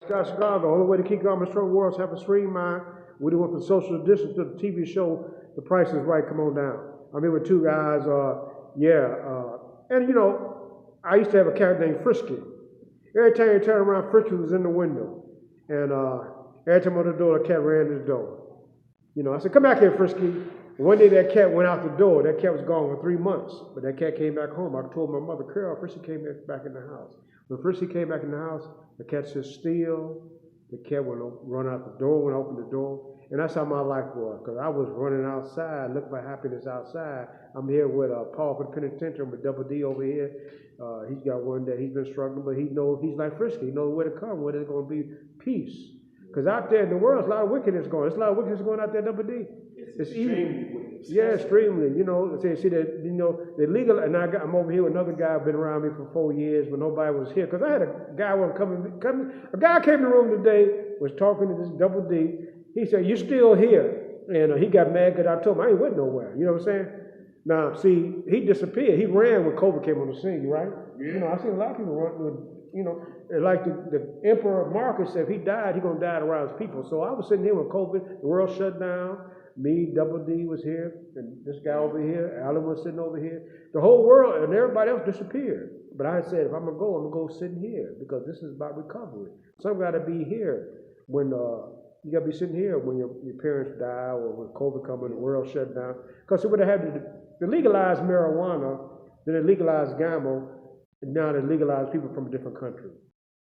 Scott Chicago, the only way to keep government strong world is have a stream mine. We do it for social distance to the TV show, The Price is Right, come on down. I'm here with two guys, and you know, I used to have a cat named Frisky. Every time you turn around, Frisky was in the window. And every time I opened the door, the cat ran to the door. You know, I said, come back here, Frisky. One day that cat went out the door. That cat was gone for 3 months. But that cat came back home. I told my mother, Carol, Frisky came back in the house. When Frisky came back in the house, the cat stood still. The cat would run out the door when I opened the door. And that's how my life was, because I was running outside, looking for happiness outside. I'm here with Paul for the penitentiary, with Double D over here. He's got one that he's been struggling, but he knows he's like Frisky. He knows where to come, where there's going to be peace. Because out there in the world, there's a lot of wickedness going. There's a lot of wickedness going out there, Double D. It's extremely wicked. Yeah, extremely. You know, see that, you know, the legal, and I'm over here with another guy who's been around me for 4 years, but nobody was here. Because I had a guy a guy came in the room today, was talking to this Double D. He said, you still here? And he got mad because I told him I ain't went nowhere. You know what I'm saying? Now, see, he disappeared. He ran when COVID came on the scene, right? Yeah. You know, I seen a lot of people run, you know, like the Emperor Marcus said, if he died, he's going to die around his people. So I was sitting here when COVID, the world shut down. Me, Double D was here, and this guy over here, Alan was sitting over here. The whole world and everybody else disappeared. But I said, if I'm going to go sitting here, because this is about recovery. Some got to be here when, you got to be sitting here when your parents die or when COVID come and the world shut down. Because it would have had to legalize marijuana, then they legalized gamble, and now they legalize people from a different country.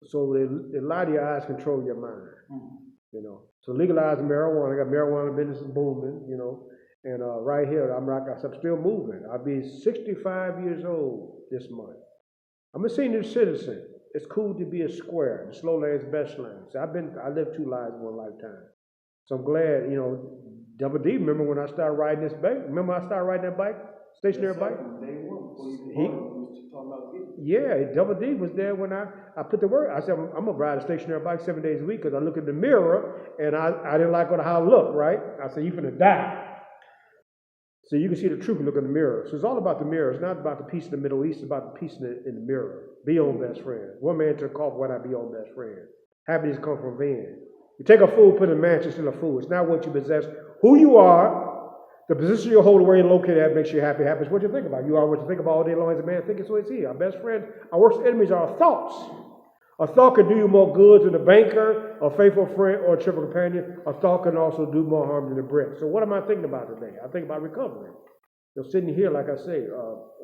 So they lie to your eyes, control your mind, you know. So legalize marijuana. I got marijuana business booming, you know. And right here, I'm still moving. I'll be 65 years old this month. I'm a senior citizen. It's cool to be a square. The slow lane's best lane. So I lived 2 lives in one lifetime. So I'm glad, you know, Double D, remember when I started riding this bike? Remember I started riding that bike? Stationary bike? Double D was there when I put the word. I said, I'm going to ride a stationary bike 7 days a week because I look in the mirror and I didn't like how I looked, right? I said, you finna die. So you can see the truth and look in the mirror. So it's all about the mirror. It's not about the peace in the Middle East. It's about the peace in the mirror. Be your own best friend. One man took off, why not be your own best friend? Happiness comes from within. You take a fool, put in a man, you're still a fool. It's not what you possess. Who you are, the position you hold, where you're located at makes you happy. Happiness, what you think about. You are what you think about all day long as a man thinking, so is he. Our best friend, our worst enemies are our thoughts. A thought can do you more good than a banker, a faithful friend, or a triple companion. A thought can also do more harm than a brick. So what am I thinking about today? I think about recovery. So sitting here, like I say,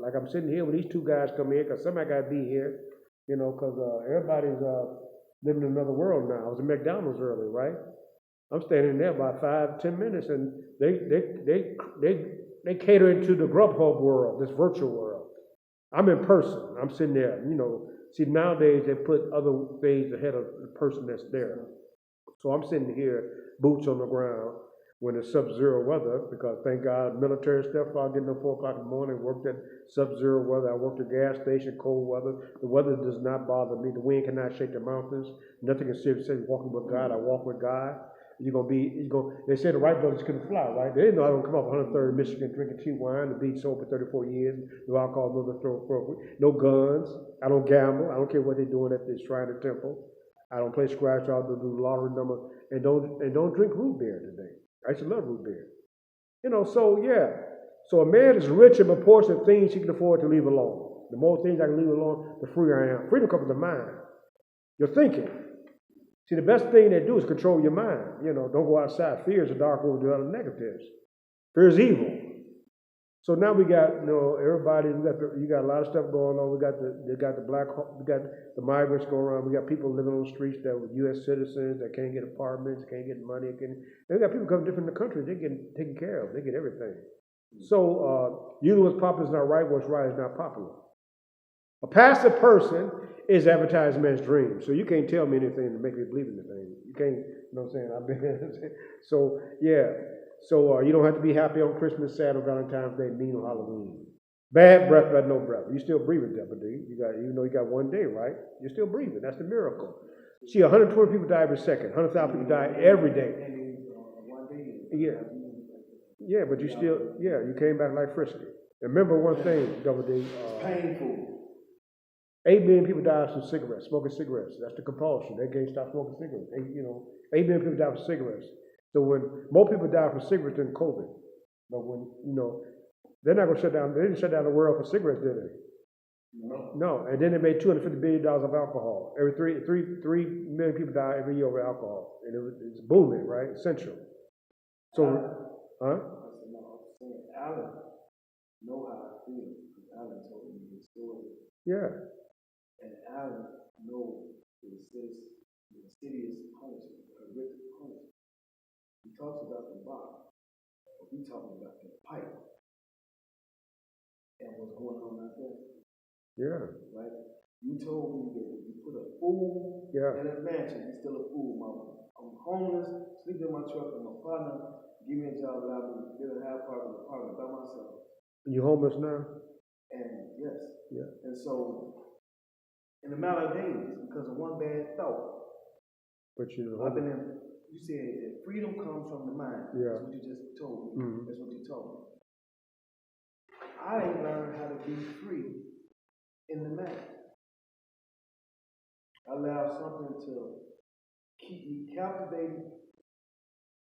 like I'm sitting here when these two guys come here, because somebody got to be here, you know, because everybody's living in another world now. I was at McDonald's earlier, right? I'm standing there about 5-10 minutes, and they cater into the Grubhub world, this virtual world. I'm in person. I'm sitting there, you know. See, nowadays they put other things ahead of the person that's there. So I'm sitting here, boots on the ground, when it's sub-zero weather, because thank God, military stuff, I'll get up 4 o'clock in the morning, worked at sub-zero weather. I worked at gas station, cold weather. The weather does not bother me. The wind cannot shake the mountains. Nothing can save you. Walking with God, I walk with God. They say the Wright brothers couldn't fly, right? They didn't know I was going to come up 103rd Michigan drinking cheap wine, the beach sold for 34 years, no alcohol, no guns. I don't gamble. I don't care what they're doing at the Shrine of Temple. I don't play scratch. I don't do lottery number, and don't drink root beer today. I used to love root beer. You know, so yeah. So a man is rich in proportion of things he can afford to leave alone. The more things I can leave alone, the freer I am. Freedom comes from the mind. Your thinking. See, the best thing they do is control your mind. You know, don't go outside. Fear is a dark world with other negatives. Fear is evil. So now we got, you know, everybody. You got a lot of stuff going on. We got the migrants going around. We got people living on the streets that were U.S. citizens that can't get apartments, can't get money. We got people coming different in the country. They get taken care of. They get everything. So usually what's popular is not right. What's right is not popular. A passive person is advertising man's dream. So you can't tell me anything to make me believe anything. You can't, you know what I'm saying? So, yeah. So you don't have to be happy on Christmas, sad on Valentine's Day, mean on Halloween. Bad breath, but no breath. You still breathing, Double D. Even though you got 1 day, right? You're still breathing. That's the miracle. See, 120 people die every second. 100,000 people die every day. Yeah, but you still, you came back like Frisky. And remember one thing, Double D. It's painful. 8 million people died from cigarettes, smoking cigarettes. That's the compulsion. They can't stop smoking cigarettes. 8 million people died from cigarettes. So when more people die from cigarettes than COVID, but when, they're not going to shut down, they didn't shut down the world for cigarettes, did they? No, and then they made $250 billion of alcohol. Every 3 million people die every year over alcohol. And it's booming, right? Essential. So, huh? I said, no, I'm saying Alan know how I feel because Alan told me his story. Yeah. And Alan knows the insidious punishment, horrific punishment. He talks about the box, but we talking about the pipe and what's going on out there. Yeah. Right? You told me that if you put a fool in a mansion, he's still a fool. I'm homeless, sleeping in my truck with my partner, give me a job, allow me to get a half-part apartment by myself. You homeless now? And yes. Yeah. And so, in a matter of days, because of one bad thought, but I've been in, you said that freedom comes from the mind. Yeah. That's what you just told me. Mm-hmm. That's what you told me. I ain't learned how to be free in the mind. I allow something to keep me captivated,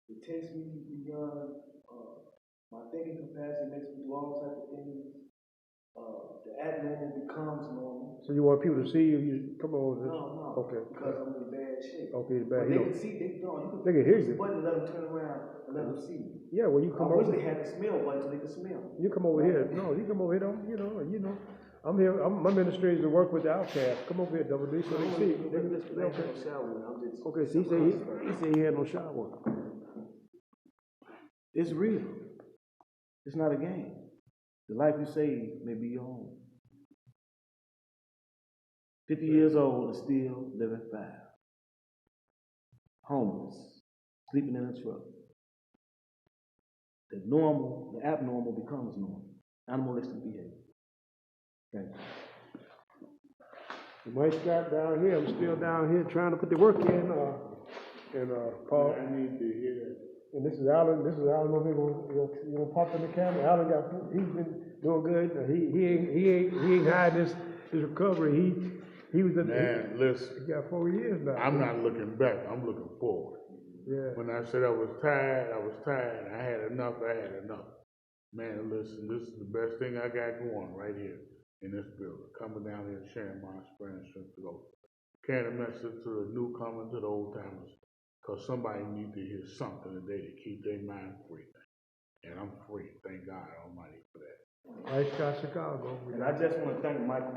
to takes me beyond my thinking capacity, makes me do all types of things. The abnormal becomes normal. So you want people to see you? You come on. No. Okay. Because I'm in bad shape. Okay, bad. They can see. They can hear you. Button, let them turn around and let them see me. Yeah, well, you come over. I wish they had the smell button so they could smell me. You come over here. No, you come over here. I'm here. My ministry is to work with the outcast. Come over here, Double D, so they see. Okay, so he said he had no shower. It's real. It's not a game. The life you save may be your own. 50 years old and still living fast. Homeless, sleeping in a truck. The abnormal becomes normal. Animalistic behavior. Thank you. Mike Scott down here. I'm still down here trying to put the work in. Paul. I need to hear that. And this is Alan. This is Alan over here. You gonna pop in the camera? Alan he's been doing good. He ain't hiding his recovery. He was listen. He got 4 years now. I'm not looking back. I'm looking forward. Yeah. When I said I was tired. I had enough. Man, listen. This is the best thing I got going right here in this building. Coming down here and sharing my experience with the Lord. Carrying a message to the newcomers, to the old timers. Because somebody needs to hear something today to keep their mind free. And I'm free. Thank God Almighty for that. Mike Scott, Chicago. And I just want to thank Michael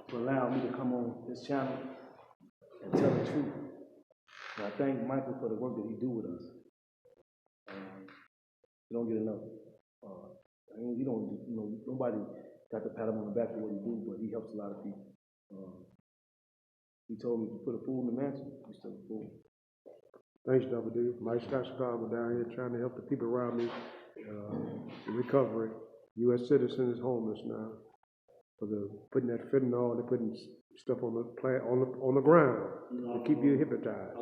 for allowing me to come on this channel and tell the truth. And I thank Michael for the work that he do with us. You don't get enough. Nobody got to pat him on the back for what he do, but he helps a lot of people. He told me to put a fool in the mansion. He's still a fool. Thanks, Double D. Mike Scott, Chicago down here trying to help the people around me in recovery. U.S. citizen is homeless now. For putting that fentanyl, they're putting stuff on the ground to keep you hypnotized.